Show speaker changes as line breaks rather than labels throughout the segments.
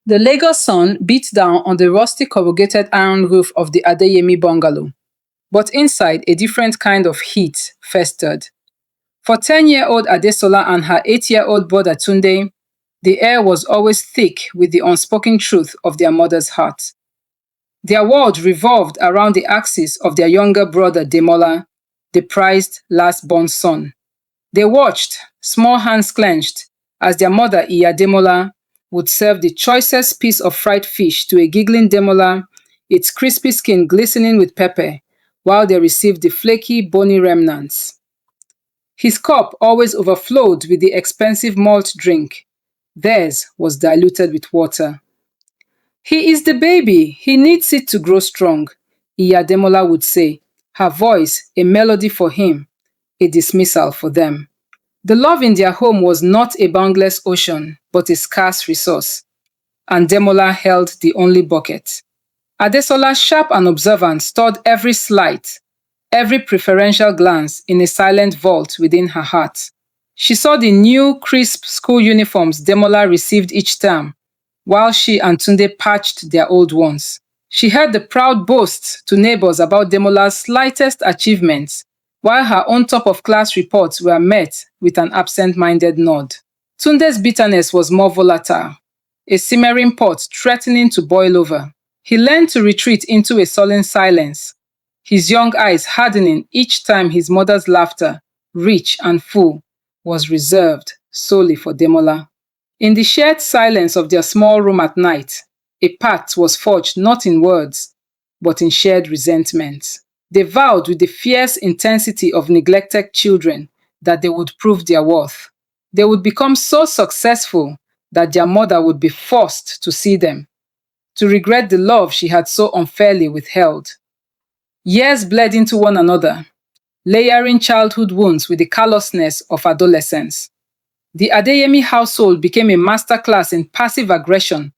The Lagos sun beat down on the rusty corrugated iron roof of the Adeyemi bungalow, but inside a different kind of heat festered. For 10-year-old Adesola and her 8-year-old brother Tunde, the air was always thick with the unspoken truth of their mother's heart. Their world revolved around the axis of their younger brother Demola, the prized last-born son. They watched, small hands clenched, as their mother Iya Demola would serve the choicest piece of fried fish to a giggling Demola, its crispy skin glistening with pepper, while they received the flaky, bony remnants. His cup always overflowed with the expensive malt drink. Theirs was diluted with water. "He is the baby. He needs it to grow strong," Iya Demola would say, her voice a melody for him, a dismissal for them. The love in their home was not a boundless ocean, but a scarce resource, and Demola held the only bucket. Adesola, sharp and observant, stored every slight, every preferential glance in a silent vault within her heart. She saw the new, crisp school uniforms Demola received each term, while she and Tunde patched their old ones. She heard the proud boasts to neighbors about Demola's slightest achievements, while her own top-of-class reports were met with an absent-minded nod. Tunde's bitterness was more volatile, a simmering pot threatening to boil over. He learned to retreat into a sullen silence, his young eyes hardening each time his mother's laughter, rich and full, was reserved solely for Demola. In the shared silence of their small room at night, a pact was forged not in words, but in shared resentment. They vowed with the fierce intensity of neglected children that they would prove their worth. They would become so successful that their mother would be forced to see them, to regret the love she had so unfairly withheld. Years bled into one another, layering childhood wounds with the callousness of adolescence. The Adeyemi household became a masterclass in passive aggression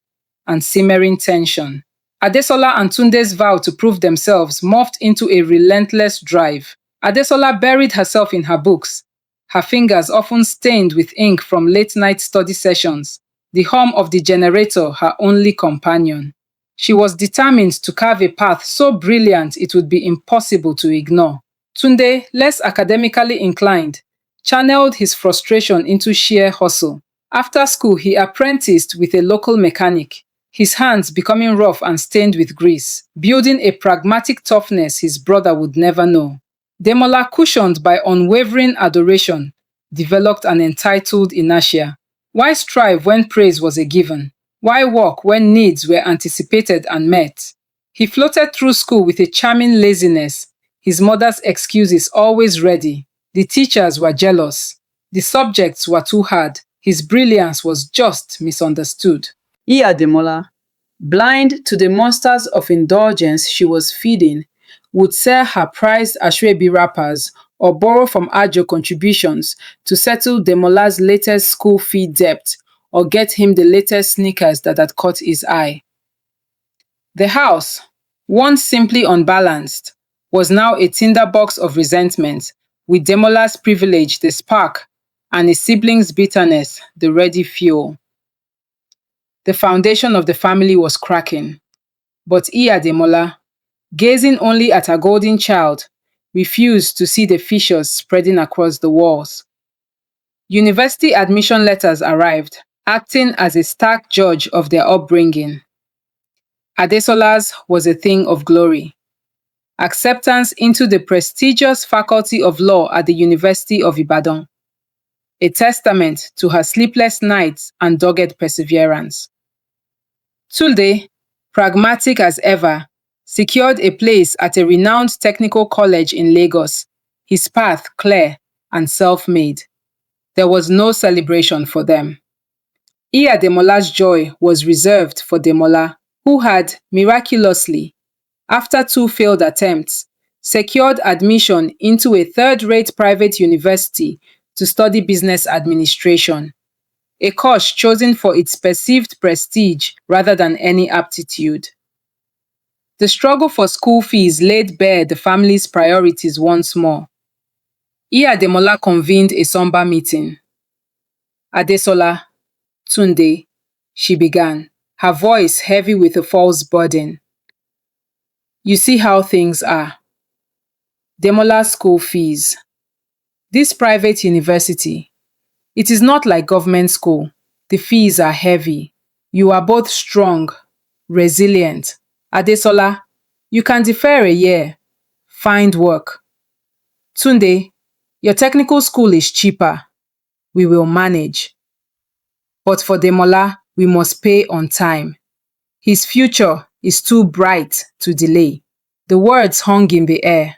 and simmering tension. Adesola and Tunde's vow to prove themselves morphed into a relentless drive. Adesola buried herself in her books, her fingers often stained with ink from late-night study sessions, the hum of the generator her only companion. She was determined to carve a path so brilliant it would be impossible to ignore. Tunde, less academically inclined, channeled his frustration into sheer hustle. After school, he apprenticed with a local mechanic, his hands becoming rough and stained with grease, building a pragmatic toughness his brother would never know. Demola, cushioned by unwavering adoration, developed an entitled inertia. Why strive when praise was a given? Why work when needs were anticipated and met? He floated through school with a charming laziness, his mother's excuses always ready. The teachers were jealous. The subjects were too hard. His brilliance was just misunderstood.
Iya Demola, blind to the monsters of indulgence she was feeding, would sell her prized Ashwebi wrappers or borrow from Ajo contributions to settle Demola's latest school fee debt or get him the latest sneakers that had caught his eye. The house, once simply unbalanced, was now a tinderbox of resentment, with Demola's privilege the spark and his siblings' bitterness the ready fuel. The foundation of the family was cracking, but Iya Demola, gazing only at her golden child, refused to see the fissures spreading across the walls. University admission letters arrived, acting as a stark judge of their upbringing. Adesola's was a thing of glory. Acceptance into the prestigious Faculty of Law at the University of Ibadan, a testament to her sleepless nights and dogged perseverance. Tunde, pragmatic as ever, secured a place at a renowned technical college in Lagos, his path clear and self-made. There was no celebration for them. Iya Demola's joy was reserved for Demola, who had, miraculously, after 2 failed attempts, secured admission into a third-rate private university to study business administration, a course chosen for its perceived prestige rather than any aptitude. The struggle for school fees laid bare the family's priorities once more. Iya Demola convened a somber meeting. Adesola, Tunde, she began,
her voice heavy with a false burden. You see how things are. Demola's school fees. This private university, it is not like government school. The fees are heavy. You are both strong, resilient. Adesola, you can defer a year. Find work. Tunde, your technical school is cheaper. We will manage. But for Demola, we must pay on time. His future is too bright to delay. The words hung in the air,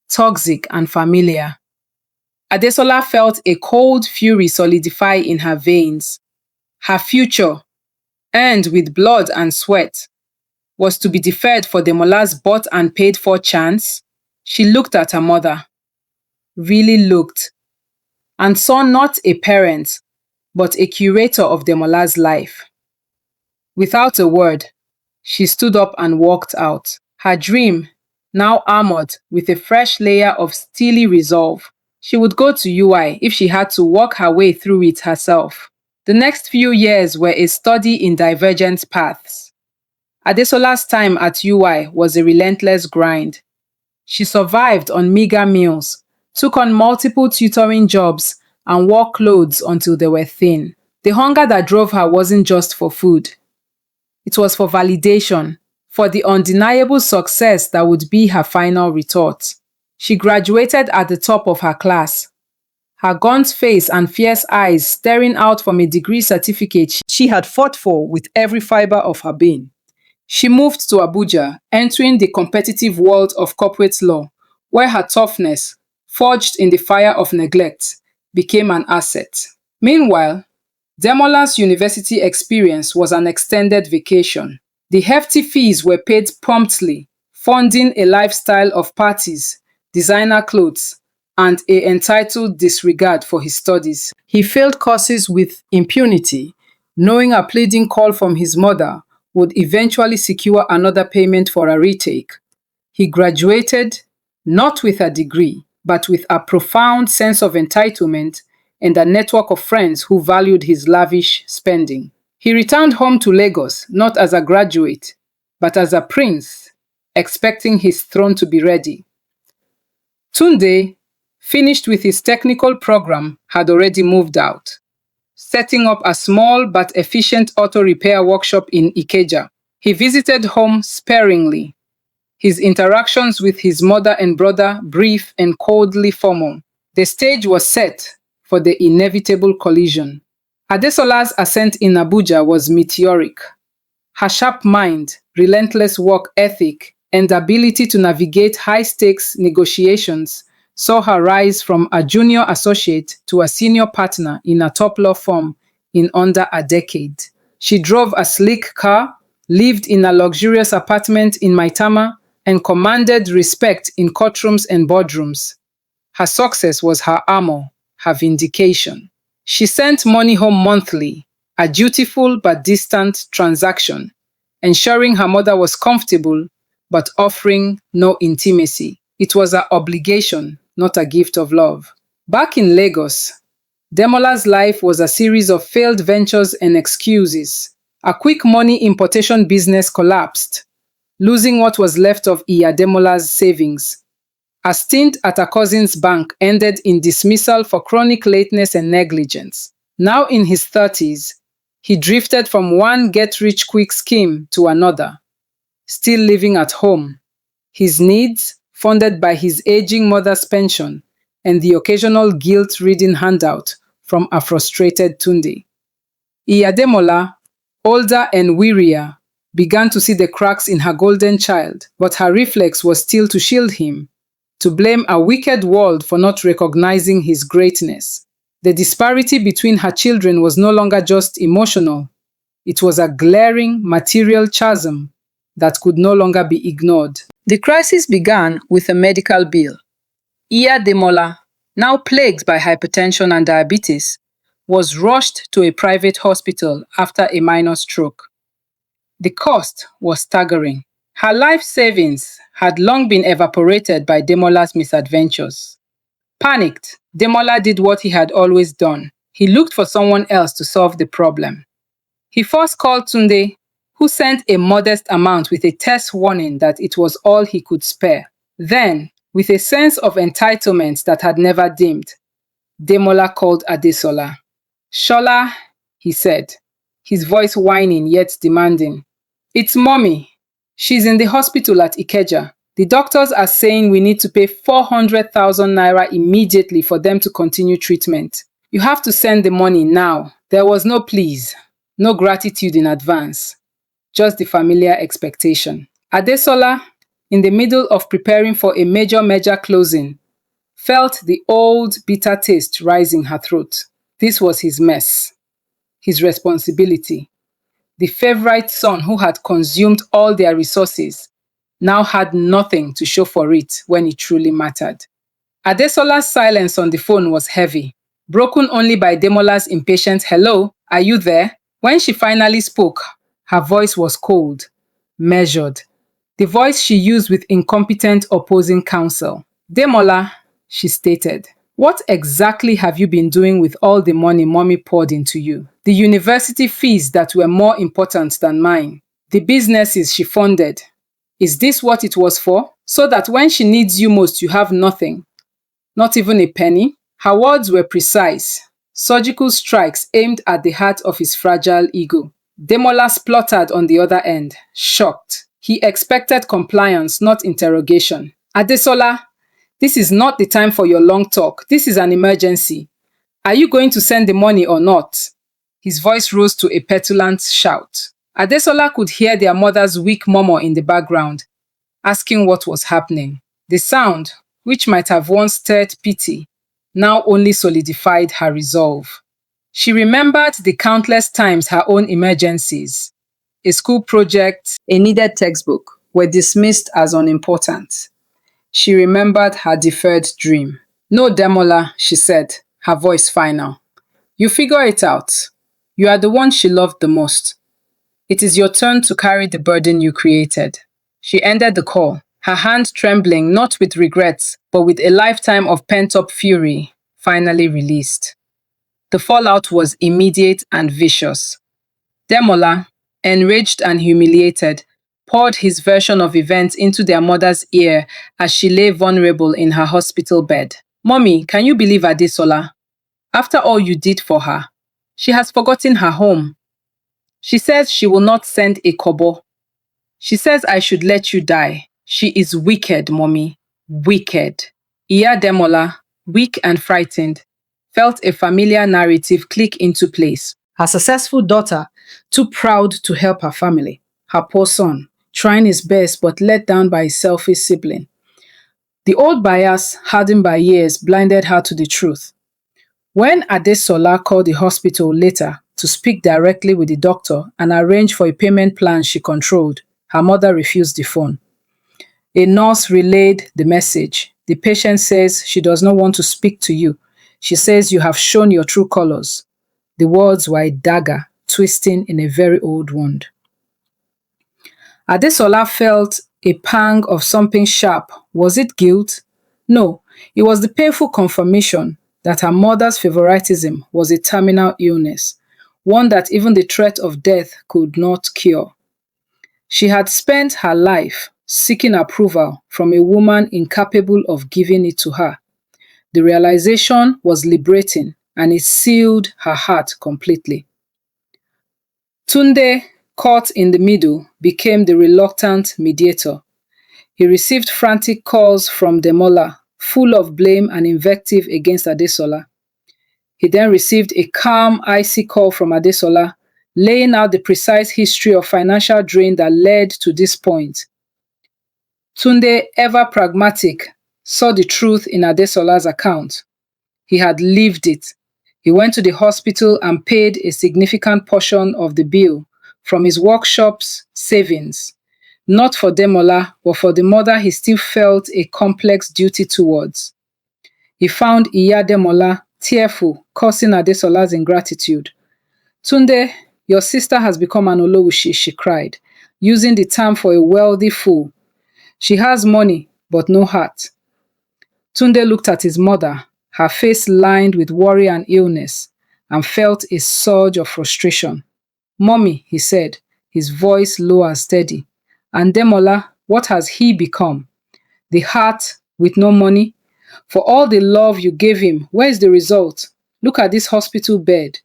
toxic and familiar. Adesola felt a cold fury solidify in her veins. Her future, earned with blood and sweat, was to be deferred for Demola's bought and paid for chance. She looked at her mother, really looked, and saw not a parent, but a curator of Demola's life. Without a word, she stood up and walked out. Her dream, now armored with a fresh layer of steely resolve. She would go to UI if she had to walk her way through it herself. The next few years were a study in divergent paths. Adesola's time at UI was a relentless grind. She survived on meager meals, took on multiple tutoring jobs, and wore clothes until they were thin. The hunger that drove her wasn't just for food. It was for validation, for the undeniable success that would be her final retort. She graduated at the top of her class, her gaunt face and fierce eyes staring out from a degree certificate she had fought for with every fiber of her being. She moved to Abuja, entering the competitive world of corporate law, where her toughness, forged in the fire of neglect, became an asset. Meanwhile, Demola's university experience was an extended vacation. The hefty fees were paid promptly, funding a lifestyle of parties, designer clothes, and an entitled disregard for his studies. He failed courses with impunity, knowing a pleading call from his mother would eventually secure another payment for a retake. He graduated not with a degree, but with a profound sense of entitlement and a network of friends who valued his lavish spending. He returned home to Lagos not as a graduate, but as a prince, expecting his throne to be ready. Tunde, finished with his technical program, had already moved out, setting up a small but efficient auto repair workshop in Ikeja. He visited home sparingly, his interactions with his mother and brother brief and coldly formal. The stage was set for the inevitable collision. Adesola's ascent in Abuja was meteoric. Her sharp mind, relentless work ethic, and ability to navigate high-stakes negotiations saw her rise from a junior associate to a senior partner in a top law firm in under a decade. She drove a sleek car, lived in a luxurious apartment in Maitama, and commanded respect in courtrooms and boardrooms. Her success was her armor, her vindication. She sent money home monthly, a dutiful but distant transaction, ensuring her mother was comfortable but offering no intimacy. It was her obligation, not a gift of love. Back in Lagos, Demola's life was a series of failed ventures and excuses. A quick money importation business collapsed, losing what was left of Demola's savings. A stint at a cousin's bank ended in dismissal for chronic lateness and negligence. Now in his 30s, he drifted from one get-rich-quick scheme to another, still living at home, his needs funded by his aging mother's pension and the occasional guilt-ridden handout from a frustrated Tunde. Demola, older and wearier, began to see the cracks in her golden child, but her reflex was still to shield him, to blame a wicked world for not recognizing his greatness. The disparity between her children was no longer just emotional. It was a glaring material chasm that could no longer be ignored. The crisis began with a medical bill. Demola, now plagued by hypertension and diabetes, was rushed to a private hospital after a minor stroke. The cost was staggering. Her life savings had long been evaporated by Demola's misadventures. Panicked, Demola did what he had always done. He looked for someone else to solve the problem. He first called Tunde, who sent a modest amount with a test warning that it was all he could spare. Then, with a sense of entitlement that had never dimmed, Demola called Adesola. Shola, he said, his voice whining yet demanding. It's mommy. She's in the hospital at Ikeja. The doctors are saying we need to pay 400,000 naira immediately for them to continue treatment. You have to send the money now. There was no please, no gratitude in advance, just the familiar expectation. Adesola, in the middle of preparing for a major closing, felt the old bitter taste rising her throat. This was his mess, his responsibility. The favorite son who had consumed all their resources now had nothing to show for it when it truly mattered. Adesola's silence on the phone was heavy, broken only by Demola's impatient "Hello, are you there?" When she finally spoke, her voice was cold, measured, the voice she used with incompetent opposing counsel. "Demola," she stated, "what exactly have you been doing with all the money mommy poured into you? The university fees that were more important than mine, the businesses she funded. Is this what it was for? So that when she needs you most, you have nothing, not even a penny?" Her words were precise, surgical strikes aimed at the heart of his fragile ego. Demola spluttered on the other end, shocked. He expected compliance, not interrogation. "Adesola, this is not the time for your long talk. This is an emergency. Are you going to send the money or not?" His voice rose to a petulant shout. Adesola could hear their mother's weak murmur in the background, asking what was happening. The sound, which might have once stirred pity, now only solidified her resolve. She remembered the countless times her own emergencies, a school project, a needed textbook, were dismissed as unimportant. She remembered her deferred dream. "No, Demola," she said, her voice final. "You figure it out. You are the one she loved the most. It is your turn to carry the burden you created." She ended the call, her hand trembling not with regrets, but with a lifetime of pent-up fury finally released. The fallout was immediate and vicious. Demola, enraged and humiliated, poured his version of events into their mother's ear as she lay vulnerable in her hospital bed. "Mommy, can you believe Adesola? After all you did for her, she has forgotten her home. She says she will not send a kobo. She says I should let you die. She is wicked, mommy. Wicked." Iya Demola, weak and frightened, felt a familiar narrative click into place. Her successful daughter, too proud to help her family. Her poor son, trying his best but let down by his selfish sibling. The old bias, hardened by years, blinded her to the truth. When Adesola called the hospital later to speak directly with the doctor and arrange for a payment plan she controlled, her mother refused the phone. A nurse relayed the message. "The patient says she does not want to speak to you. She says you have shown your true colors." The words were a dagger, twisting in a very old wound. Adesola felt a pang of something sharp. Was it guilt? No, it was the painful confirmation that her mother's favoritism was a terminal illness, one that even the threat of death could not cure. She had spent her life seeking approval from a woman incapable of giving it to her. The realization was liberating, and it sealed her heart completely. Tunde, caught in the middle, became the reluctant mediator. He received frantic calls from Demola, full of blame and invective against Adesola. He then received a calm, icy call from Adesola, laying out the precise history of financial drain that led to this point. Tunde, ever pragmatic, saw the truth in Adesola's account. He had lived it. He went to the hospital and paid a significant portion of the bill from his workshop's savings, not for Demola, but for the mother he still felt a complex duty towards. He found Iya Demola tearful, cursing Adesola's ingratitude. "Tunde, your sister has become an Olowushi," she cried, using the term for a wealthy fool. "She has money, but no heart." Tunde looked at his mother, her face lined with worry and illness, and felt a surge of frustration. "Mommy," he said, his voice low and steady. And Demola, what has he become? The heart with no money? For all the love you gave him, where is the result? Look at this hospital bed.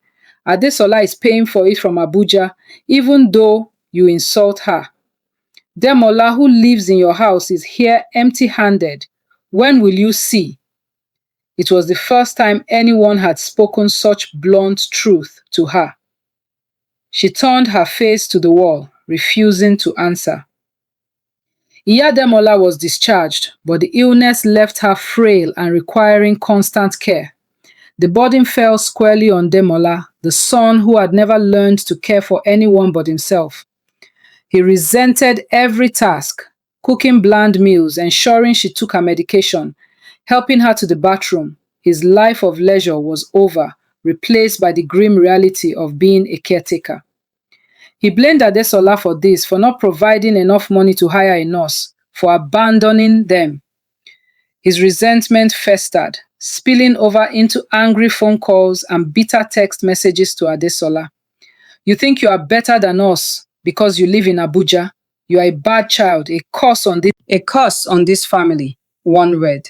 Adesola is paying for it from Abuja, even though you insult her. Demola, who lives in your house, is here empty-handed. When will you see? It was the first time anyone had spoken such blunt truth to her. She turned her face to the wall, refusing to answer. Iya Demola was discharged, but the illness left her frail and requiring constant care. The burden fell squarely on Demola, the son who had never learned to care for anyone but himself. He resented every task, cooking bland meals, ensuring she took her medication, helping her to the bathroom. His life of leisure was over, replaced by the grim reality of being a caretaker. He blamed Adesola for this, for not providing enough money to hire a nurse, for abandoning them. His resentment festered, spilling over into angry phone calls and bitter text messages to Adesola. You think you are better than us because you live in Abuja? You are a bad child, a curse on this family. One read.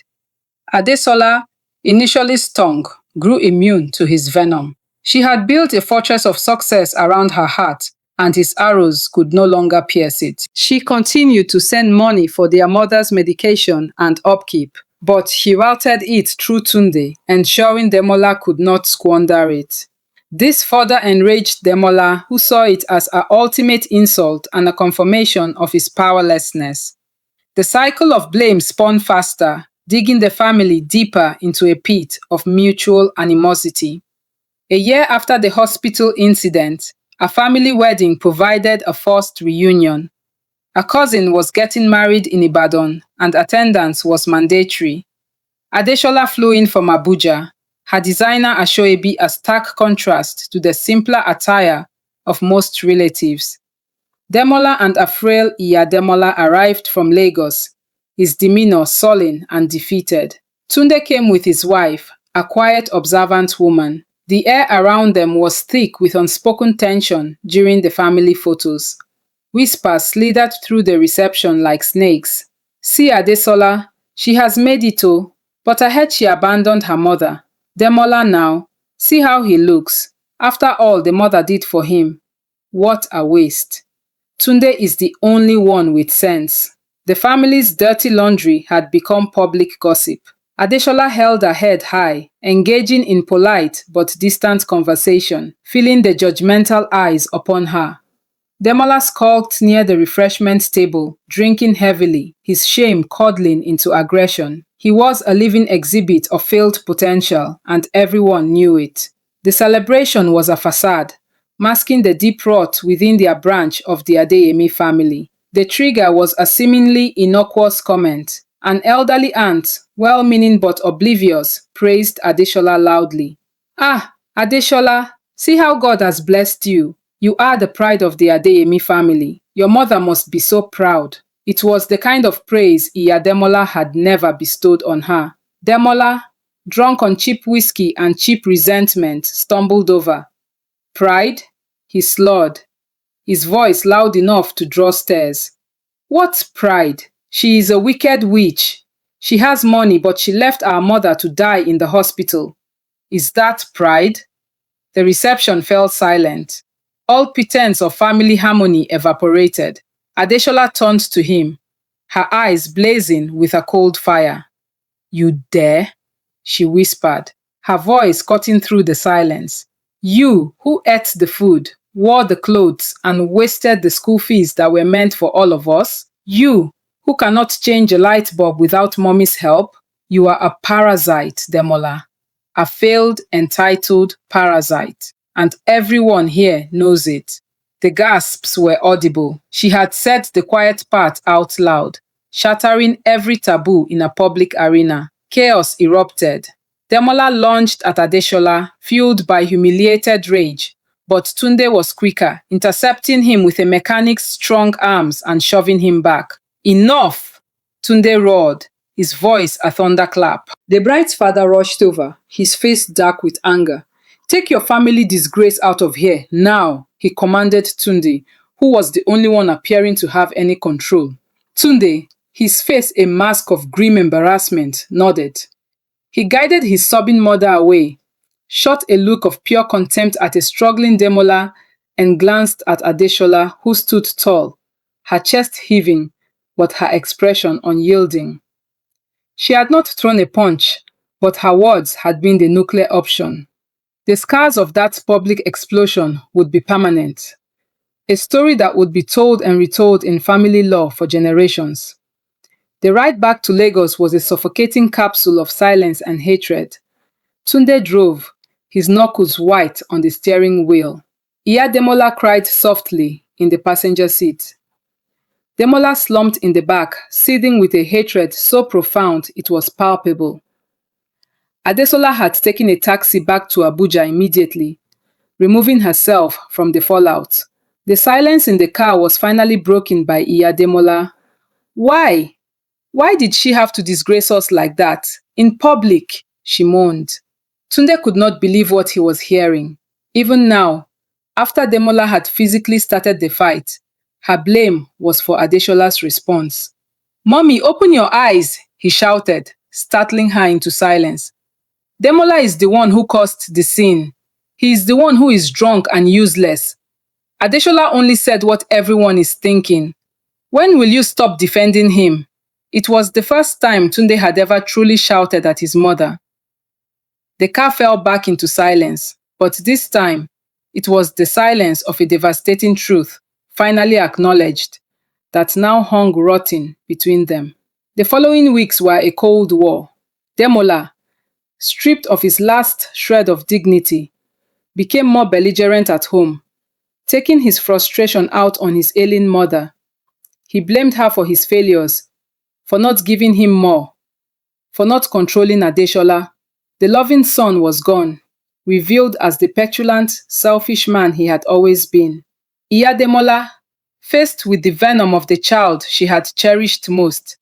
Adesola, initially stung, grew immune to his venom. She had built a fortress of success around her heart, and his arrows could no longer pierce it. She continued to send money for their mother's medication and upkeep, but he routed it through Tunde, ensuring Demola could not squander it. This further enraged Demola, who saw it as an ultimate insult and a confirmation of his powerlessness. The cycle of blame spun faster, digging the family deeper into a pit of mutual animosity. A year after the hospital incident, a family wedding provided a forced reunion. A cousin was getting married in Ibadan, and attendance was mandatory. Adesola flew in from Abuja, her designer Asoebi a stark contrast to the simpler attire of most relatives. Demola and a frail Iya Demola arrived from Lagos, his demeanor sullen and defeated. Tunde came with his wife, a quiet, observant woman. The air around them was thick with unspoken tension during the family photos. Whispers slithered through the reception like snakes. See Adesola, she has made it oh, but I heard she abandoned her mother. Demola now, see how he looks. After all the mother did for him. What a waste. Tunde is the only one with sense. The family's dirty laundry had become public gossip. Adesola held her head high, engaging in polite but distant conversation, feeling the judgmental eyes upon her. Demola skulked near the refreshment table, drinking heavily, his shame curdling into aggression. He was a living exhibit of failed potential, and everyone knew it. The celebration was a facade, masking the deep rot within their branch of the Adeyemi family. The trigger was a seemingly innocuous comment. An elderly aunt, well-meaning but oblivious, praised Adesola loudly. Ah, Adesola, see how God has blessed you. You are the pride of the Adeyemi family. Your mother must be so proud. It was the kind of praise Iya Demola had never bestowed on her. Demola, drunk on cheap whiskey and cheap resentment, stumbled over. Pride? He slurred, his voice loud enough to draw stares. What pride? She is a wicked witch. She has money, but she left our mother to die in the hospital. Is that pride? The reception fell silent. All pretense of family harmony evaporated. Adesola turned to him, her eyes blazing with a cold fire. You dare? She whispered, her voice cutting through the silence. You who ate the food, wore the clothes, and wasted the school fees that were meant for all of us? You who cannot change a light bulb without mommy's help? You are a parasite, Demola. A failed, entitled parasite. And everyone here knows it. The gasps were audible. She had said the quiet part out loud, shattering every taboo in a public arena. Chaos erupted. Demola lunged at Adesola, fueled by humiliated rage. But Tunde was quicker, intercepting him with a mechanic's strong arms and shoving him back. Enough! Tunde roared, his voice a thunderclap. The bride's father rushed over, his face dark with anger. Take your family disgrace out of here, now, he commanded Tunde, who was the only one appearing to have any control. Tunde, his face a mask of grim embarrassment, nodded. He guided his sobbing mother away, shot a look of pure contempt at a struggling Demola, and glanced at Adesola, who stood tall, her chest heaving, but her expression unyielding. She had not thrown a punch, but her words had been the nuclear option. The scars of that public explosion would be permanent, a story that would be told and retold in family lore for generations. The ride back to Lagos was a suffocating capsule of silence and hatred. Tunde drove, his knuckles white on the steering wheel. Iya Demola cried softly in the passenger seat. Demola slumped in the back, seething with a hatred so profound it was palpable. Adesola had taken a taxi back to Abuja immediately, removing herself from the fallout. The silence in the car was finally broken by Iya Demola. Why? Why did she have to disgrace us like that? In public, she moaned. Tunde could not believe what he was hearing. Even now, after Demola had physically started the fight, her blame was for Adesola's response. "Mommy, open your eyes," he shouted, startling her into silence. "Demola is the one who caused the scene. He is the one who is drunk and useless. Adesola only said what everyone is thinking. When will you stop defending him?" It was the first time Tunde had ever truly shouted at his mother. The car fell back into silence, but this time, it was the silence of a devastating truth, finally acknowledged, that now hung rotting between them. The following weeks were a cold war. Demola, stripped of his last shred of dignity, became more belligerent at home, taking his frustration out on his ailing mother. He blamed her for his failures, for not giving him more, for not controlling Adesola. The loving son was gone, revealed as the petulant, selfish man he had always been. Iya Demola, faced with the venom of the child she had cherished most,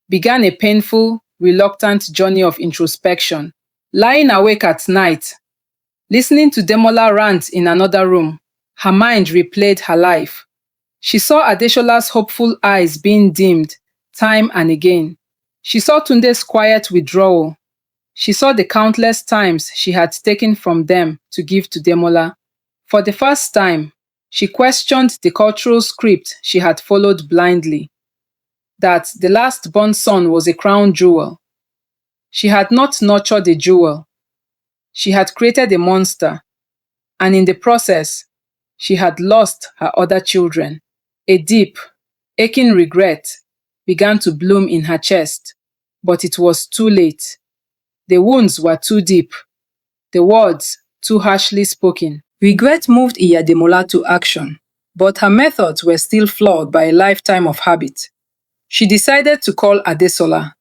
began a painful, reluctant journey of introspection. Lying awake at night, listening to Demola rant in another room, her mind replayed her life. She saw Adesola's hopeful eyes being dimmed, time and again. She saw Tunde's quiet withdrawal. She saw the countless times she had taken from them to give to Demola. For the first time, she questioned the cultural script she had followed blindly, that the last born son was a crown jewel. She had not nurtured a jewel. She had created a monster, and in the process, she had lost her other children. A deep, aching regret began to bloom in her chest, but it was too late. The wounds were too deep, the words too harshly spoken. Regret moved Iyademola to action, but her methods were still flawed by a lifetime of habit. She decided to call Adesola,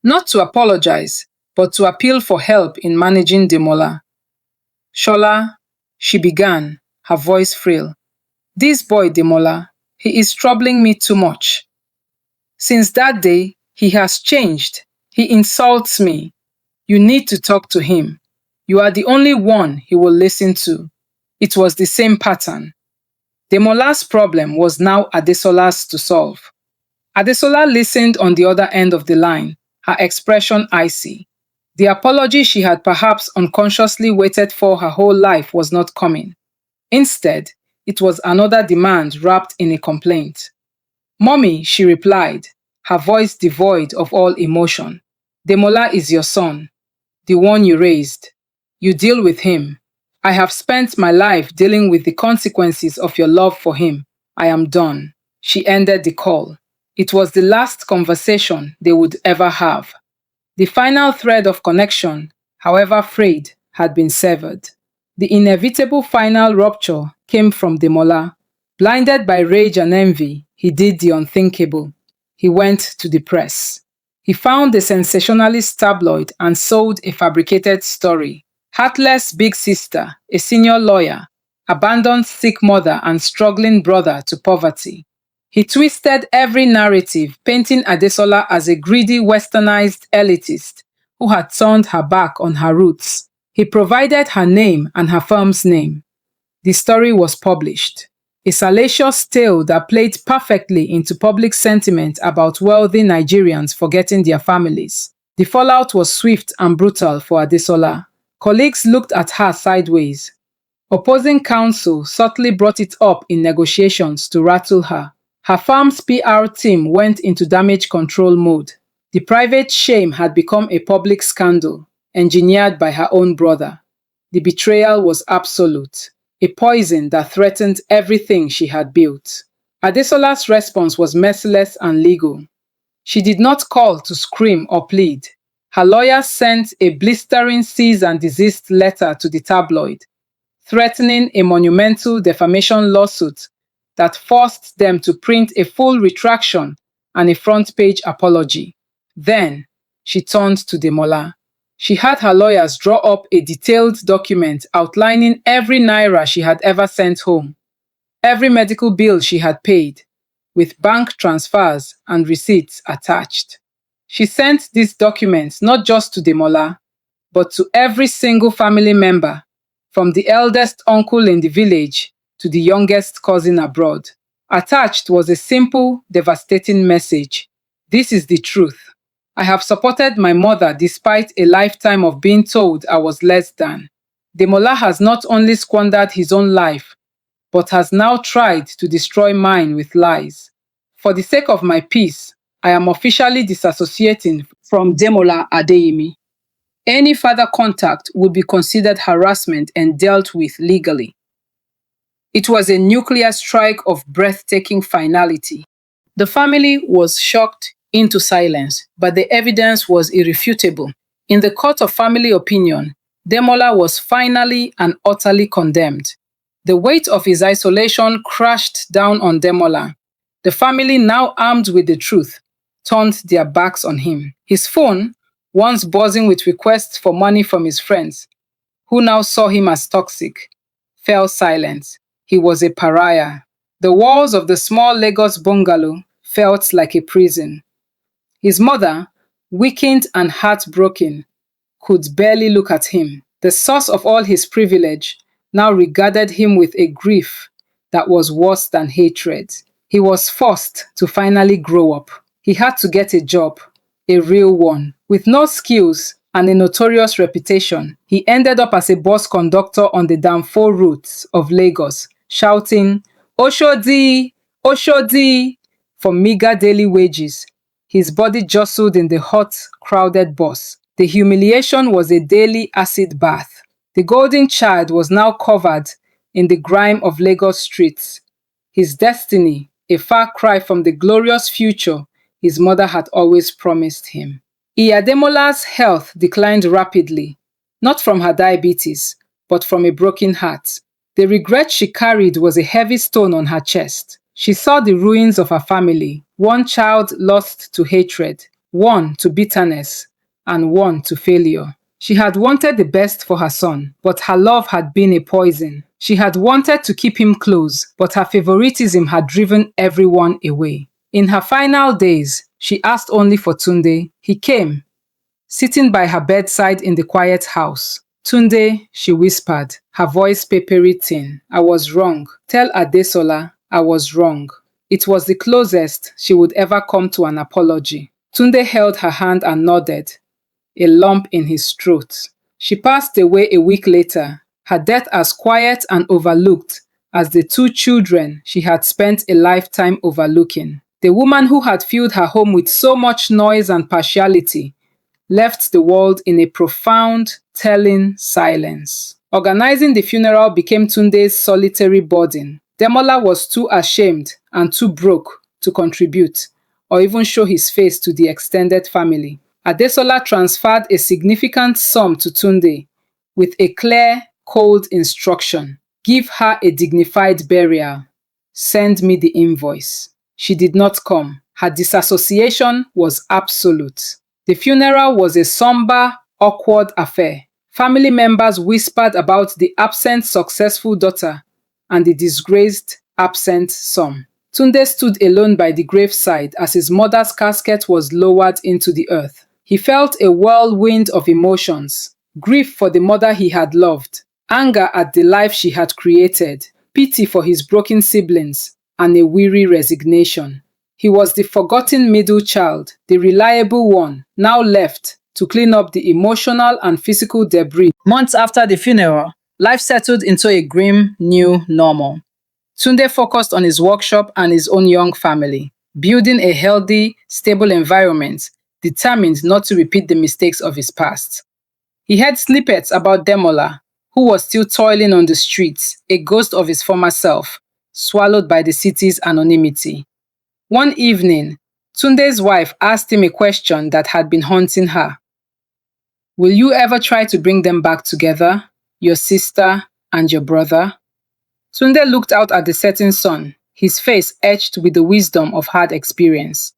not to apologize, but to appeal for help in managing Demola. "Shola," she began, her voice frail. "This boy, Demola, he is troubling me too much. Since that day, he has changed. He insults me. You need to talk to him. You are the only one he will listen to." It was the same pattern. Demola's problem was now Adesola's to solve. Adesola listened on the other end of the line, her expression icy. The apology she had perhaps unconsciously waited for her whole life was not coming. Instead, it was another demand wrapped in a complaint. "Mommy," she replied, her voice devoid of all emotion. "Demola is your son, the one you raised. You deal with him. I have spent my life dealing with the consequences of your love for him. I am done." She ended the call. It was the last conversation they would ever have. The final thread of connection, however frayed, had been severed. The inevitable final rupture came from Demola. Blinded by rage and envy, he did the unthinkable. He went to the press. He found a sensationalist tabloid and sold a fabricated story. Heartless big sister, a senior lawyer, abandoned sick mother and struggling brother to poverty. He twisted every narrative, painting Adesola as a greedy, westernized elitist who had turned her back on her roots. He provided her name and her firm's name. The story was published. a salacious tale that played perfectly into public sentiment about wealthy Nigerians forgetting their families. The fallout was swift and brutal for Adesola. Colleagues looked at her sideways. Opposing counsel subtly brought it up in negotiations to rattle her. Her firm's PR team went into damage control mode. The private shame had become a public scandal, engineered by her own brother. The betrayal was absolute, a poison that threatened everything she had built. Adesola's response was merciless and legal. She did not call to scream or plead. Her lawyer sent a blistering cease and desist letter to the tabloid, threatening a monumental defamation lawsuit that forced them to print a full retraction and a front-page apology. Then, she turned to Demola. She had her lawyers draw up a detailed document outlining every naira she had ever sent home, every medical bill she had paid, with bank transfers and receipts attached. She sent these documents not just to Demola, but to every single family member, from the eldest uncle in the village to the youngest cousin abroad. Attached was a simple, devastating message. This is the truth. I have supported my mother despite a lifetime of being told I was less than. Demola has not only squandered his own life, but has now tried to destroy mine with lies. For the sake of my peace, I am officially disassociating from Demola Adeyemi. Any further contact would be considered harassment and dealt with legally. It was a nuclear strike of breathtaking finality. The family was shocked into silence, but the evidence was irrefutable. In the court of family opinion, Demola was finally and utterly condemned. The weight of his isolation crashed down on Demola. The family, now armed with the truth, turned their backs on him. His phone, once buzzing with requests for money from his friends, who now saw him as toxic, fell silent. He was a pariah. The walls of the small Lagos bungalow felt like a prison. His mother, weakened and heartbroken, could barely look at him. The source of all his privilege now regarded him with a grief that was worse than hatred. He was forced to finally grow up. He had to get a job, a real one. With no skills and a notorious reputation, he ended up as a bus conductor on the Danfo routes of Lagos, shouting, "Oshodi! Oshodi!" for meager daily wages. His body jostled in the hot, crowded bus. The humiliation was a daily acid bath. The golden child was now covered in the grime of Lagos streets. His destiny, a far cry from the glorious future his mother had always promised him. Iyademola's health declined rapidly, not from her diabetes, but from a broken heart. The regret she carried was a heavy stone on her chest. She saw the ruins of her family, one child lost to hatred, one to bitterness, and one to failure. She had wanted the best for her son, but her love had been a poison. She had wanted to keep him close, but her favoritism had driven everyone away. In her final days, she asked only for Tunde. He came, sitting by her bedside in the quiet house. "Tunde," she whispered, her voice papery thin. "I was wrong. Tell Adesola I was wrong." It was the closest she would ever come to an apology. Tunde held her hand and nodded, a lump in his throat. She passed away a week later, her death as quiet and overlooked as the two children she had spent a lifetime overlooking. The woman who had filled her home with so much noise and partiality left the world in a profound, telling silence. Organizing the funeral became Tunde's solitary burden. Demola was too ashamed and too broke to contribute or even show his face to the extended family. Adesola transferred a significant sum to Tunde with a clear, cold instruction: give her a dignified burial. Send me the invoice. She did not come. Her disassociation was absolute. The funeral was a somber, awkward affair. Family members whispered about the absent successful daughter and the disgraced absent son. Tunde stood alone by the graveside as his mother's casket was lowered into the earth. He felt a whirlwind of emotions: grief for the mother he had loved, anger at the life she had created, pity for his broken siblings, and a weary resignation. He was the forgotten middle child, the reliable one, now left to clean up the emotional and physical debris. Months after the funeral, life settled into a grim new normal. Tunde focused on his workshop and his own young family, building a healthy, stable environment, determined not to repeat the mistakes of his past. He heard snippets about Demola, who was still toiling on the streets, a ghost of his former self, swallowed by the city's anonymity. One evening, Tunde's wife asked him a question that had been haunting her. Will you ever try to bring them back together, your sister and your brother? Tunde looked out at the setting sun, his face etched with the wisdom of hard experience.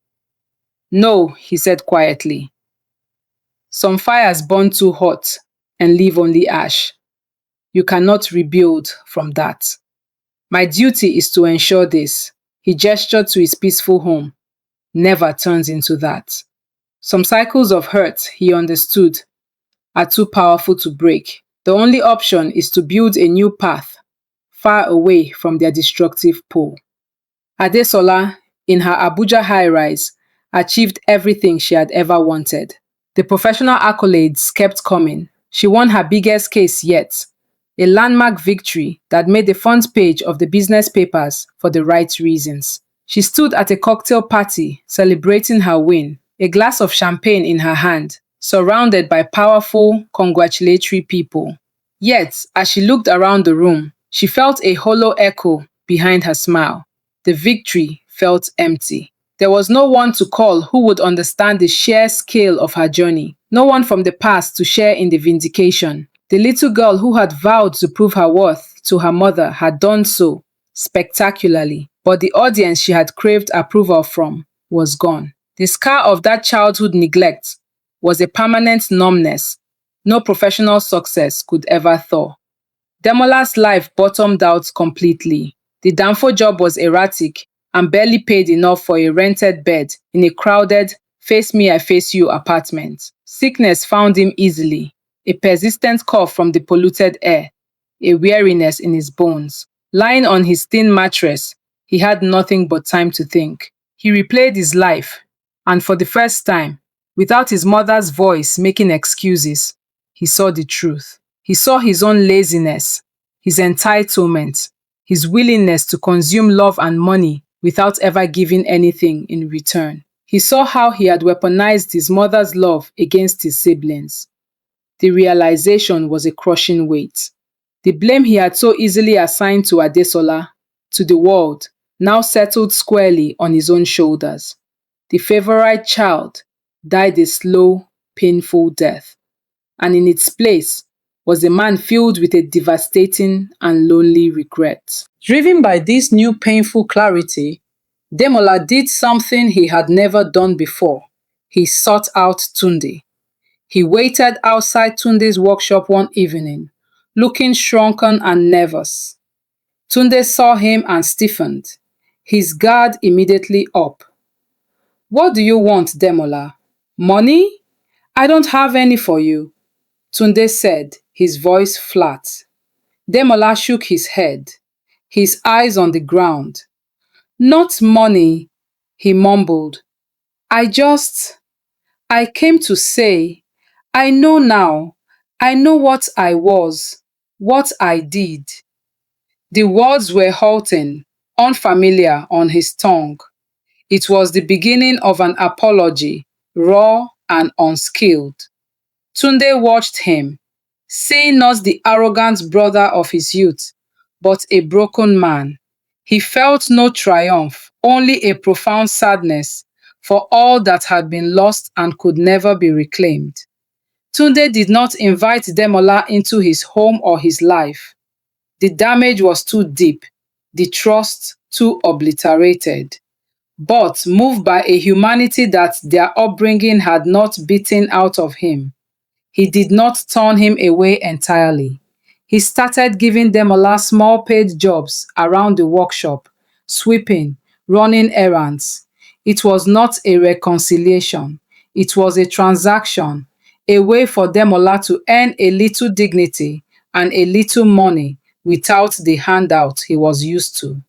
No, he said quietly. Some fires burn too hot and leave only ash. You cannot rebuild from that. My duty is to ensure this. He gestured to his peaceful home. Never turns into that. Some cycles of hurt, he understood, are too powerful to break. The only option is to build a new path, far away from their destructive pull. Adesola, in her Abuja high-rise, achieved everything she had ever wanted. The professional accolades kept coming. She won her biggest case yet, a landmark victory that made the front page of the business papers for the right reasons. She stood at a cocktail party celebrating her win, a glass of champagne in her hand, surrounded by powerful, congratulatory people. Yet, as she looked around the room, she felt a hollow echo behind her smile. The victory felt empty. There was no one to call who would understand the sheer scale of her journey, no one from the past to share in the vindication. The little girl who had vowed to prove her worth to her mother had done so, spectacularly, but the audience she had craved approval from was gone. The scar of that childhood neglect was a permanent numbness no professional success could ever thaw. Demola's life bottomed out completely. The Danfo job was erratic and barely paid enough for a rented bed in a crowded, face me I face you apartment. Sickness found him easily, a persistent cough from the polluted air, a weariness in his bones. Lying on his thin mattress, he had nothing but time to think. He replayed his life, and for the first time, without his mother's voice making excuses, he saw the truth. He saw his own laziness, his entitlement, his willingness to consume love and money without ever giving anything in return. He saw how he had weaponized his mother's love against his siblings. The realization was a crushing weight. The blame he had so easily assigned to Adesola, to the world, now settled squarely on his own shoulders. The favorite child died a slow, painful death, and in its place was a man filled with a devastating and lonely regret. Driven by this new painful clarity, Demola did something he had never done before. He sought out Tunde. He waited outside Tunde's workshop one evening, looking shrunken and nervous. Tunde saw him and stiffened, his guard immediately up. What do you want, Demola? Money? I don't have any for you, Tunde said, his voice flat. Demola shook his head, his eyes on the ground. Not money, he mumbled. I came to say, I know now. I know what I was, what I did. The words were halting, unfamiliar on his tongue. It was the beginning of an apology, raw and unskilled. Tunde watched him, seeing not the arrogant brother of his youth, but a broken man. He felt no triumph, only a profound sadness for all that had been lost and could never be reclaimed. Tunde did not invite Demola into his home or his life. The damage was too deep, the trust too obliterated. But moved by a humanity that their upbringing had not beaten out of him, he did not turn him away entirely. He started giving Demola small paid jobs around the workshop, sweeping, running errands. It was not a reconciliation. It was a transaction, a way for Demola to earn a little dignity and a little money without the handout he was used to.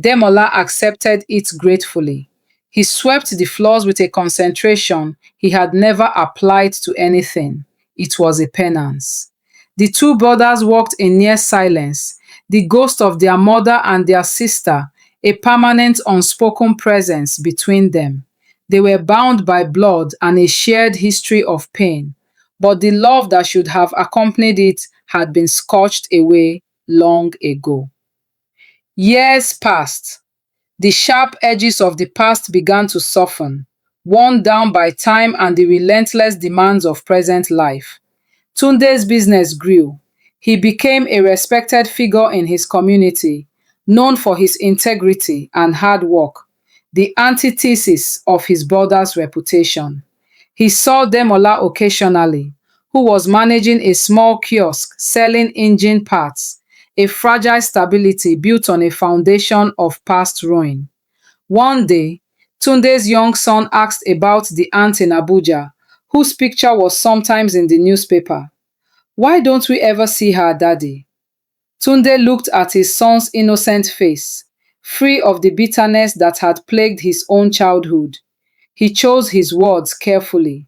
Demola accepted it gratefully. He swept the floors with a concentration he had never applied to anything. It was a penance. The two brothers walked in near silence, the ghost of their mother and their sister, a permanent unspoken presence between them. They were bound by blood and a shared history of pain, but the love that should have accompanied it had been scorched away long ago. Years passed. The sharp edges of the past began to soften, worn down by time and the relentless demands of present life. Tunde's business grew. He became a respected figure in his community, known for his integrity and hard work, the antithesis of his brother's reputation. He saw Demola occasionally, who was managing a small kiosk selling engine parts, a fragile stability built on a foundation of past ruin. One day, Tunde's young son asked about the aunt in Abuja, whose picture was sometimes in the newspaper. Why don't we ever see her, Daddy? Tunde looked at his son's innocent face, free of the bitterness that had plagued his own childhood. He chose his words carefully.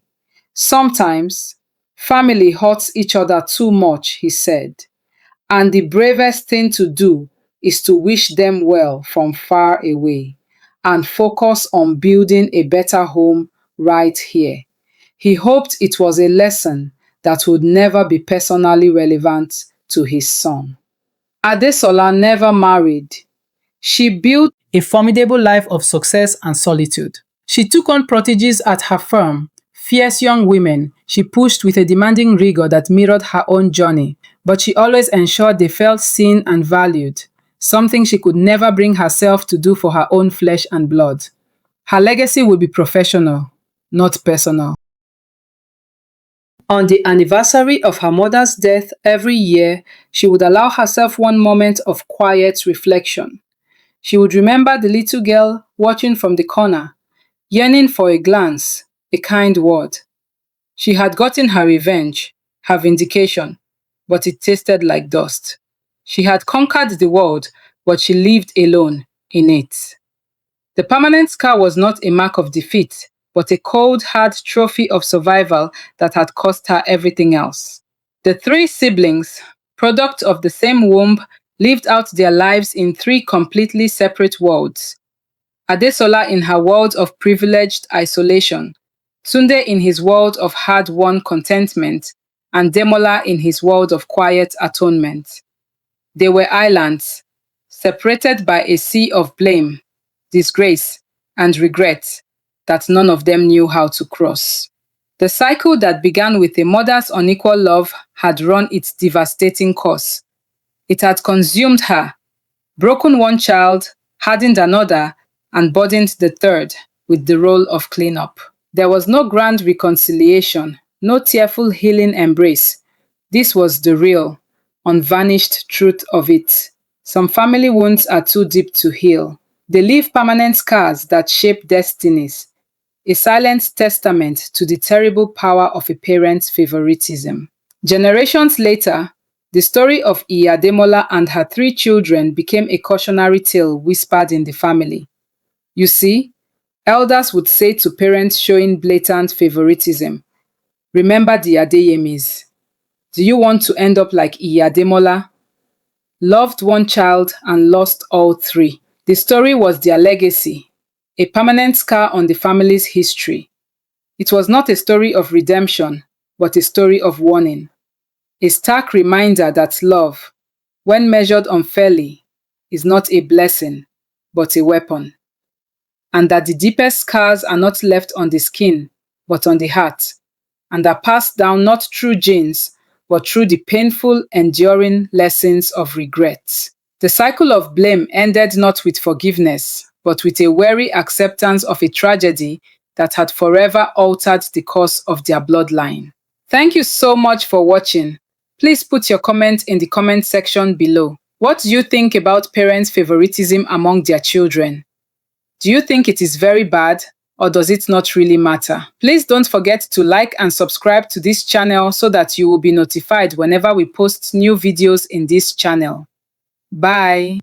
Sometimes, family hurts each other too much, he said, and the bravest thing to do is to wish them well from far away and focus on building a better home right here. He hoped it was a lesson that would never be personally relevant to his son. Adesola never married. She built a formidable life of success and solitude. She took on proteges at her firm, fierce young women she pushed with a demanding rigor that mirrored her own journey, but she always ensured they felt seen and valued, something she could never bring herself to do for her own flesh and blood. Her legacy would be professional, not personal. On the anniversary of her mother's death every year, she would allow herself one moment of quiet reflection. She would remember the little girl watching from the corner, yearning for a glance, a kind word. She had gotten her revenge, her vindication, but it tasted like dust. She had conquered the world, but she lived alone in it. The permanent scar was not a mark of defeat, but a cold, hard trophy of survival that had cost her everything else. The three siblings, product of the same womb, lived out their lives in three completely separate worlds. Adesola in her world of privileged isolation, Tunde in his world of hard-won contentment, and Demola in his world of quiet atonement. They were islands, separated by a sea of blame, disgrace, and regret that none of them knew how to cross. The cycle that began with a mother's unequal love had run its devastating course. It had consumed her, broken one child, hardened another, and burdened the third with the role of cleanup. There was no grand reconciliation, no tearful healing embrace. This was the real, unvarnished truth of it. Some family wounds are too deep to heal. They leave permanent scars that shape destinies, a silent testament to the terrible power of a parent's favoritism. Generations later, the story of Iya Demola and her three children became a cautionary tale whispered in the family. You see, elders would say to parents showing blatant favoritism, remember the Adeyemis. Do you want to end up like Iya Demola? Loved one child and lost all three. The story was their legacy, a permanent scar on the family's history. It was not a story of redemption, but a story of warning. A stark reminder that love, when measured unfairly, is not a blessing, but a weapon. And that the deepest scars are not left on the skin, but on the heart, and are passed down not through genes, but through the painful, enduring lessons of regret. The cycle of blame ended not with forgiveness, but with a wary acceptance of a tragedy that had forever altered the course of their bloodline. Thank you so much for watching. Please put your comment in the comment section below. What do you think about parents' favoritism among their children? Do you think it is very bad, or does it not really matter? Please don't forget to like and subscribe to this channel so that you will be notified whenever we post new videos in this channel.
Bye.